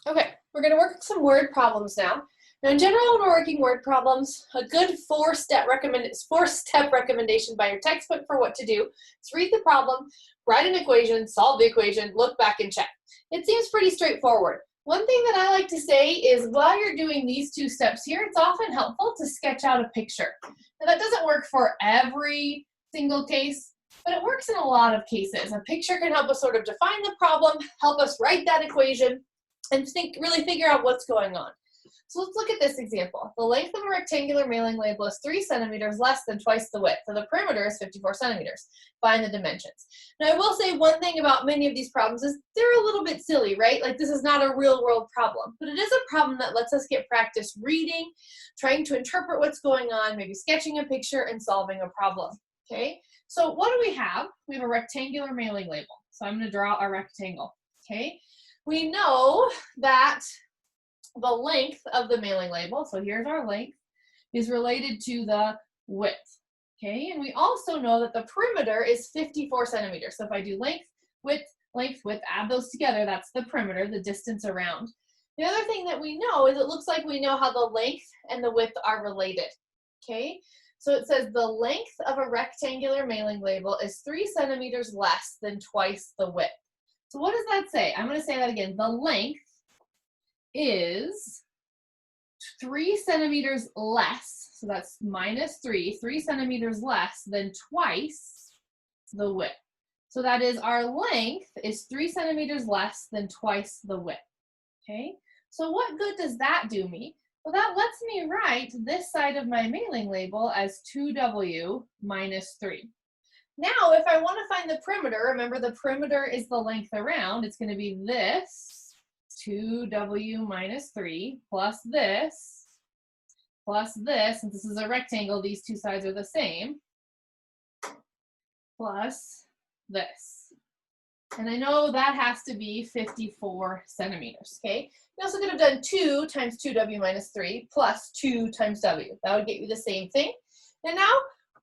Okay, we're going to work some word problems now. Now, in general, when we're working word problems, a good four-step recommendation by your textbook for what to do is read the problem, write an equation, solve the equation, look back and check. It seems pretty straightforward. One thing that I like to say is while you're doing these two steps here, it's often helpful to sketch out a picture. Now, that doesn't work for every single case, but it works in a lot of cases. A picture can help us sort of define the problem, help us write that equation, and really figure out what's going on. So let's look at this example. The length of a rectangular mailing label is 3 centimeters less than twice the width, so the perimeter is 54 centimeters. Find the dimensions. Now I will say one thing about many of these problems is they're a little bit silly, right? Like this is not a real world problem, but it is a problem that lets us get practice reading, trying to interpret what's going on, maybe sketching a picture and solving a problem, okay? So what do we have? We have a rectangular mailing label. So I'm gonna draw a rectangle, okay? We know that the length of the mailing label, so here's our length, is related to the width, okay? And we also know that the perimeter is 54 centimeters. So if I do length, width, add those together, that's the perimeter, the distance around. The other thing that we know is it looks like we know how the length and the width are related, okay? So it says the length of a rectangular mailing label is 3 centimeters less than twice the width. So what does that say? I'm going to say that again. The length is 3 centimeters less, so that's minus 3 centimeters less than twice the width. So that is our length is 3 centimeters less than twice the width, okay? So what good does that do me? Well, that lets me write this side of my mailing label as 2w minus 3. Now, if I want to find the perimeter, remember the perimeter is the length around. It's going to be this 2w minus 3 plus this, and this is a rectangle, these two sides are the same, plus this. And I know that has to be 54 centimeters, okay? You also could have done 2 times 2w minus 3 plus 2 times w. That would get you the same thing. And now,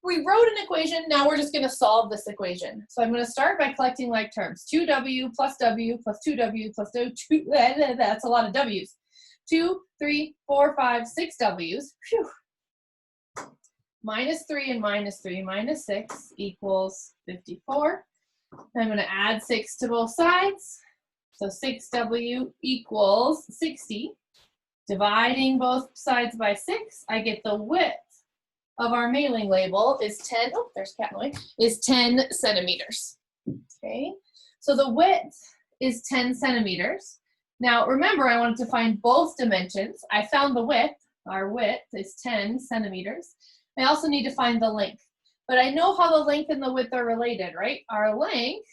we wrote an equation, now we're just going to solve this equation. So I'm going to start by collecting like terms. 2w plus 2w plus 2, that's a lot of w's. 2, 3, 4, 5, 6 w's. Phew. Minus 3 and minus 3 minus 6 equals 54. I'm going to add 6 to both sides. So 6w equals 60. Dividing both sides by 6, I get the width of our mailing label is 10, oh, there's cat noise, is 10 centimeters, okay? So the width is 10 centimeters. Now, remember, I wanted to find both dimensions. I found the width. Our width is 10 centimeters. I also need to find the length. But I know how the length and the width are related, right? Our length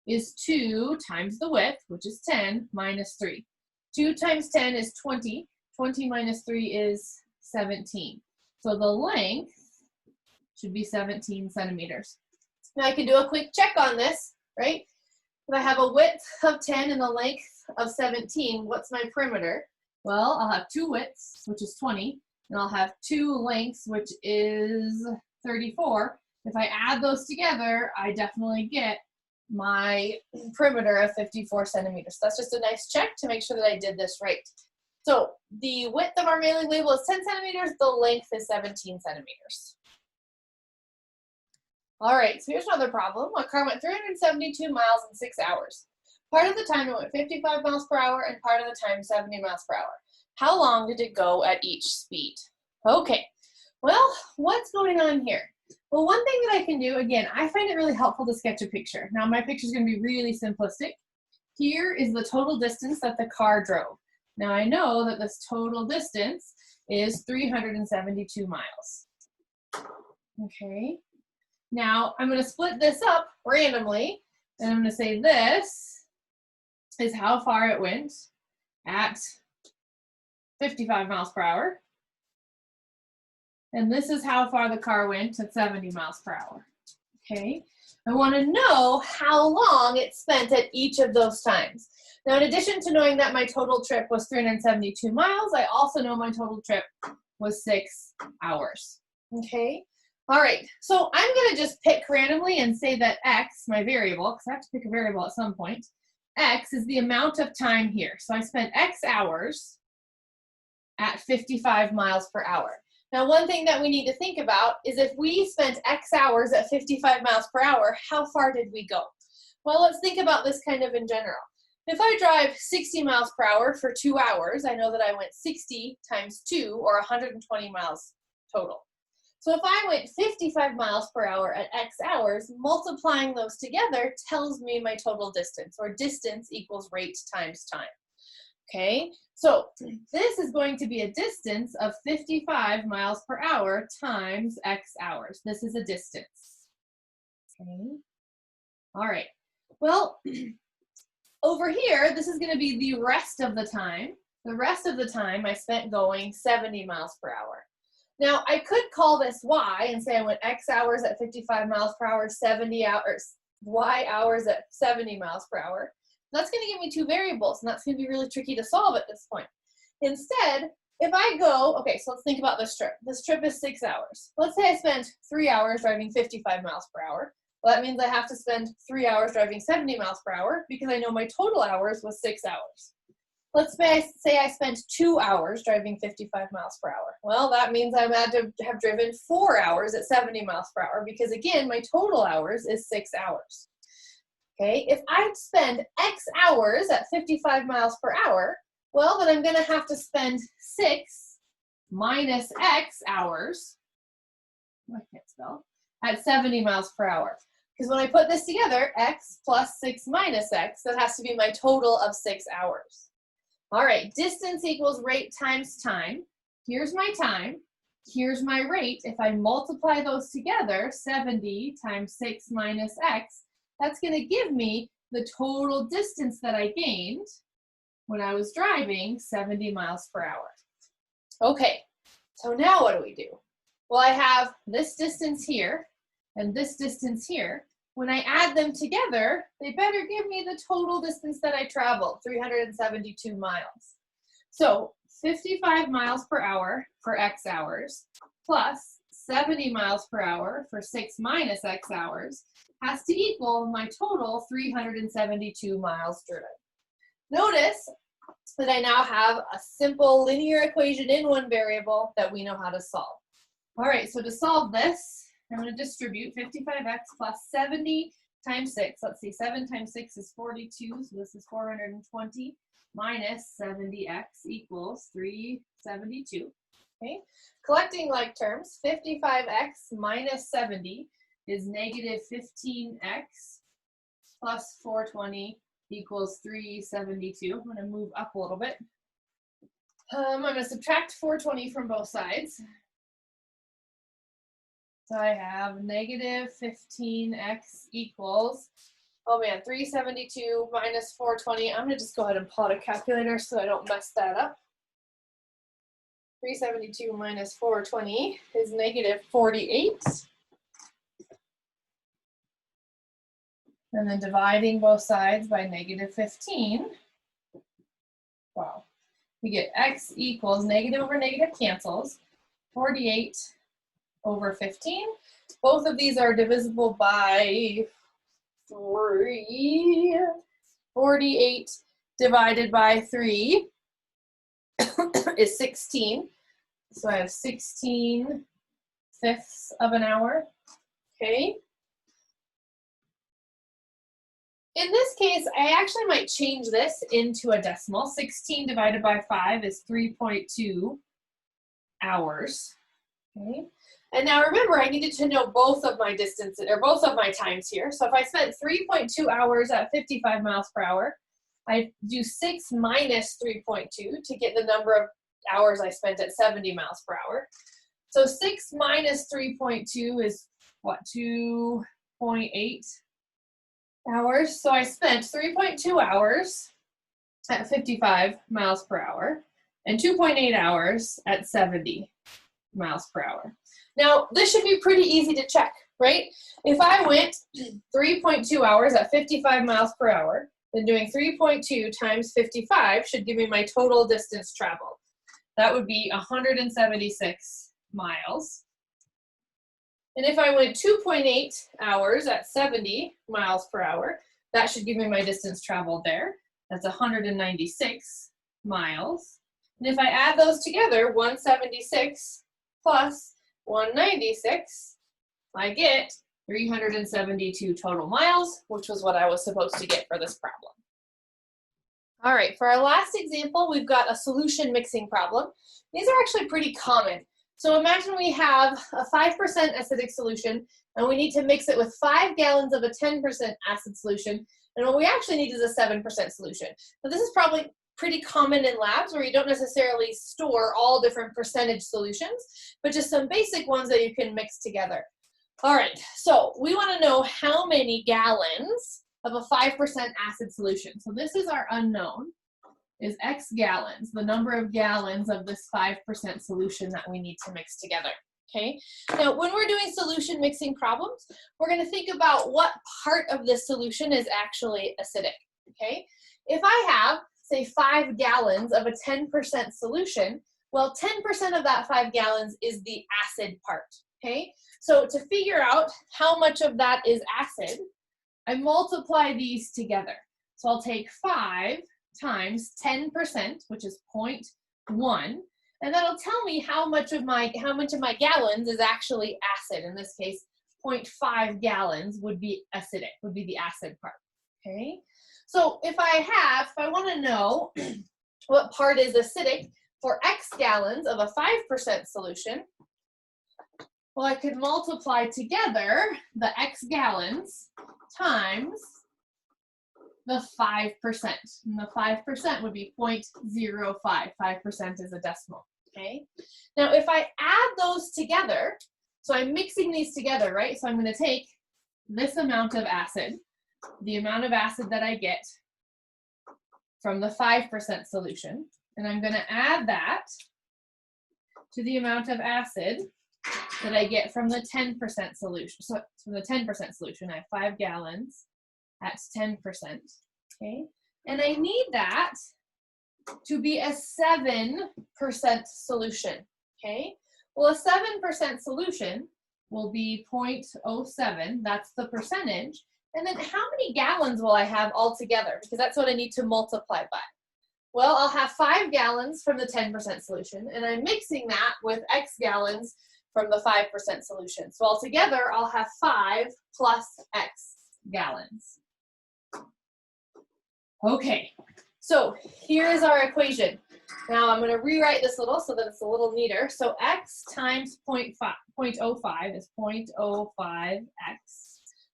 is 2 times the width, which is 10, minus 3. 2 times 10 is 20. 20 minus 3 is 17. So the length should be 17 centimeters. Now I can do a quick check on this, right? If I have a width of 10 and a length of 17, what's my perimeter? Well, I'll have 2 widths, which is 20, and I'll have 2 lengths, which is 34. If I add those together, I definitely get my perimeter of 54 centimeters. So that's just a nice check to make sure that I did this right. So the width of our mailing label is 10 centimeters, the length is 17 centimeters. All right, so here's another problem. A car went 372 miles in 6 hours. Part of the time it went 55 miles per hour and part of the time 70 miles per hour. How long did it go at each speed? Okay, well, what's going on here? Well, one thing that I can do, again, I find it really helpful to sketch a picture. Now my picture is going to be really simplistic. Here is the total distance that the car drove. Now I know that this total distance is 372 miles. Okay. Now I'm going to split this up randomly, and I'm going to say this is how far it went at 55 miles per hour. And this is how far the car went at 70 miles per hour. Okay. I want to know how long it spent at each of those times. Now, in addition to knowing that my total trip was 372 miles, I also know my total trip was 6 hours. Okay? All right, so I'm going to just pick randomly and say that x, my variable, because I have to pick a variable at some point, X is the amount of time here. So I spent X hours at 55 miles per hour. Now, one thing that we need to think about is if we spent X hours at 55 miles per hour, how far did we go? Well, let's think about this kind of in general. If I drive 60 miles per hour for 2 hours, I know that I went 60 times 2, or 120 miles total. So if I went 55 miles per hour at X hours, multiplying those together tells me my total distance, or distance equals rate times time. Okay, so this is going to be a distance of 55 miles per hour times X hours. This is a distance. Okay, all right. Well, over here, this is going to be the rest of the time. The rest of the time I spent going 70 miles per hour. Now, I could call this Y and say I went X hours at 55 miles per hour, 70 hours, Y hours at 70 miles per hour. That's going to give me two variables, and that's going to be really tricky to solve at this point. Instead, if I go, okay, so let's think about this trip. This trip is 6 hours. Let's say I spent 3 hours driving 55 miles per hour. Well, that means I have to spend 3 hours driving 70 miles per hour because I know my total hours was 6 hours. Let's say I spent 2 hours driving 55 miles per hour. Well, that means I had to have driven 4 hours at 70 miles per hour because, again, my total hours is 6 hours. Okay, if I spend X hours at 55 miles per hour, well, then I'm going to have to spend 6 minus X hours, I can't spell, at 70 miles per hour. Because when I put this together, X plus 6 minus X, that has to be my total of 6 hours. All right, distance equals rate times time. Here's my time. Here's my rate. If I multiply those together, 70 times 6 minus X, that's going to give me the total distance that I gained when I was driving 70 miles per hour. Okay, so now what do we do? Well, I have this distance here and this distance here. When I add them together, they better give me the total distance that I traveled, 372 miles. So 55 miles per hour for X hours plus 70 miles per hour for 6 minus X hours has to equal my total 372 miles driven. Notice that I now have a simple linear equation in one variable that we know how to solve. All right, so to solve this, I'm going to distribute 55x plus 70 times 6. Let's see, 7 times 6 is 42, so this is 420 minus 70x equals 372. Okay, collecting like terms, 55x minus 70 is negative 15x plus 420 equals 372. I'm going to move up a little bit. I'm going to subtract 420 from both sides. So I have negative 15x equals, oh man, 372 minus 420. I'm going to just go ahead and plot a calculator so I don't mess that up. 372 minus 420 is negative 48. And then dividing both sides by negative 15. Wow. We get x equals negative over negative cancels, 48 over 15. Both of these are divisible by 3. 48 divided by 3 is 16. So I have 16 fifths of an hour. Okay. In this case, I actually might change this into a decimal. 16 divided by 5 is 3.2 hours. Okay. And now remember, I needed to know both of my distances, or both of my times here. So if I spent 3.2 hours at 55 miles per hour, I do 6 minus 3.2 to get the number of hours I spent at 70 miles per hour. So 6 minus 3.2 is what, 2.8 hours. So I spent 3.2 hours at 55 miles per hour and 2.8 hours at 70 miles per hour. Now, this should be pretty easy to check, right? If I went 3.2 hours at 55 miles per hour, then doing 3.2 times 55 should give me my total distance traveled. That would be 176 miles. And if I went 2.8 hours at 70 miles per hour, that should give me my distance traveled there. That's 196 miles. And if I add those together, 176 plus 196, I get 372 total miles, which was what I was supposed to get for this problem. All right, for our last example, we've got a solution mixing problem. These are actually pretty common. So imagine we have a 5% acidic solution, and we need to mix it with 5 gallons of a 10% acid solution, and what we actually need is a 7% solution. Now this is probably pretty common in labs where you don't necessarily store all different percentage solutions, but just some basic ones that you can mix together. All right, so we want to know how many gallons of a 5% acid solution. So this is our unknown, is X gallons, the number of gallons of this 5% solution that we need to mix together. Okay, now when we're doing solution mixing problems, we're going to think about what part of this solution is actually acidic. Okay, if I have, say, 5 gallons of a 10% solution, well, 10% of that 5 gallons is the acid part. Okay, so to figure out how much of that is acid, I multiply these together. So I'll take 5 times 10%, which is 0.1, and that'll tell me how much of my gallons is actually acid. In this case, 0.5 gallons would be acidic, would be the acid part. Okay, so if I want to know what part is acidic for X gallons of a 5% solution, well, I could multiply together the X gallons times the 5%. And the 5% would be 0.05. 5% is a decimal, okay? Now, if I add those together, so I'm mixing these together, right? So I'm going to take this amount of acid, the amount of acid that I get from the 5% solution, and I'm going to add that to the amount of acid that I get from the 10% solution. So from the 10% solution, I have 5 gallons at 10%, okay? And I need that to be a 7% solution, okay? Well, a 7% solution will be 0.07, that's the percentage. And then how many gallons will I have altogether? Because that's what I need to multiply by. Well, I'll have 5 gallons from the 10% solution, and I'm mixing that with X gallons from the 5% solution. So altogether, I'll have 5 plus X gallons. Okay, so here is our equation. Now I'm going to rewrite this little so that it's a little neater. So X times 0.05 is 0.05X.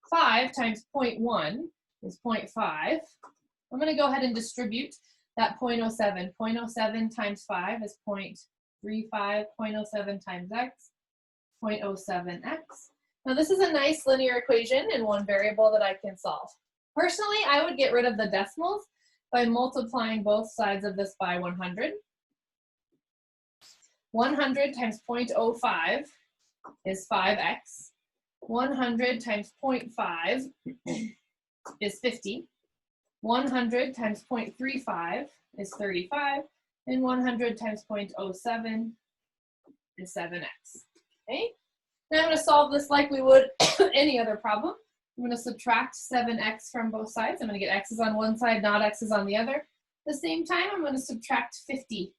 5 times 0.1 is 0.5. I'm going to go ahead and distribute that 0.07. 0.07 times 5 is 0.35. 0.07 times X, 0.07X. Now this is a nice linear equation in one variable that I can solve. Personally, I would get rid of the decimals by multiplying both sides of this by 100. 100 times 0.05 is 5X. 100 times 0.5 is 50. 100 times 0.35 is 35. And 100 times 0.07 is 7X. Okay? Now I'm going to solve this like we would any other problem. I'm going to subtract 7X from both sides. I'm going to get X's on one side, not X's on the other. At the same time, I'm going to subtract 50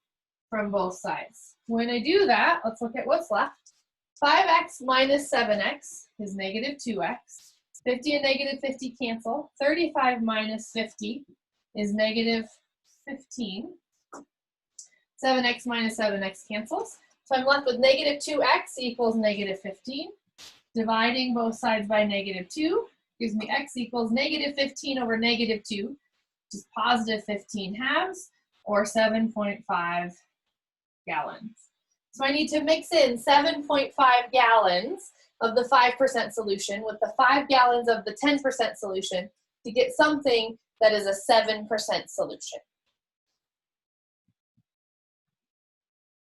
from both sides. When I do that, let's look at what's left. 5X minus 7X is negative 2X. 50 and negative 50 cancel. 35 minus 50 is negative 15. 7X minus 7X cancels. So I'm left with negative 2X equals negative 15. Dividing both sides by negative 2 gives me X equals negative 15 over negative 2, which is positive 15 halves, or 7.5 gallons. So I need to mix in 7.5 gallons of the 5% solution with the 5 gallons of the 10% solution to get something that is a 7% solution.